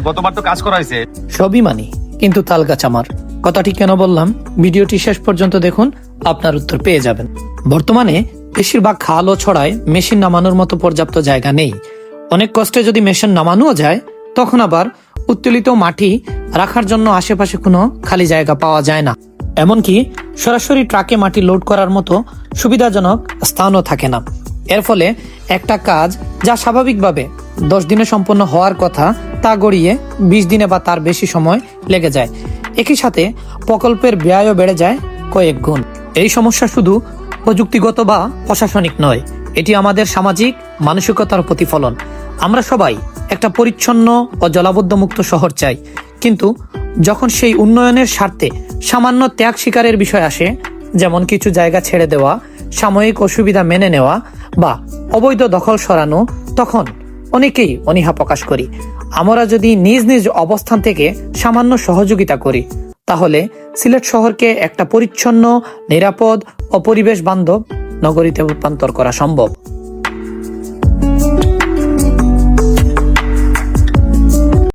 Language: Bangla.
গতবার তো কাজ করা হয়েছে। সবই মানি, কিন্তু তালগাছ আমার। কথাটি কেন বললাম, ভিডিওটি শেষ পর্যন্ত দেখুন, আপনার উত্তর পেয়ে যাবেন। বর্তমানে বেশিরভাগ খাল ও ছড়ায় মেশিন নামানোর মতো পর্যাপ্ত জায়গা নেই। অনেক কষ্টে যদি মেশিন নামানোও যায়, তখন আবার উত্তোলিত মাটি রাখার জন্য আশেপাশে কোনো খালি জায়গা পাওয়া যায় না। এমনকি সরাসরি ট্রাকে মাটি লোড করার মতো সুবিধাজনক স্থানও থাকে না। এর ফলে একটা কাজ যা স্বাভাবিকভাবে 10 দিনে সম্পন্ন হওয়ার কথা, তা গড়িয়ে 20 দিনে বা তার বেশি সময় লেগে যায়। একই সাথে প্রকল্পের ব্যয়ও বেড়ে যায় কয়েক গুণ। এই সমস্যা শুধু প্রযুক্তিগত বা প্রশাসনিক নয়, এটি আমাদের সামাজিক মানসিকতার প্রতিফলন। আমরা সবাই একটা পরিচ্ছন্ন ও জলাবদ্ধ মুক্ত শহর চাই, কিন্তু যখন সেই উন্নয়নের স্বার্থে সামান্য ত্যাগ স্বীকারের বিষয় আসে, যেমন কিছু জায়গা ছেড়ে দেওয়া, সাময়িক অসুবিধা মেনে নেওয়া বা অবৈধ দখল সরানো, তখন অনেকেই অনীহা প্রকাশ করি। আমরা যদি নিজ নিজ অবস্থান থেকে সামান্য সহযোগিতা করি, তাহলে সিলেট শহরকে একটা পরিচ্ছন্ন, নিরাপদ ও পরিবেশ বান্ধব নগরীতে রূপান্তর করা সম্ভব।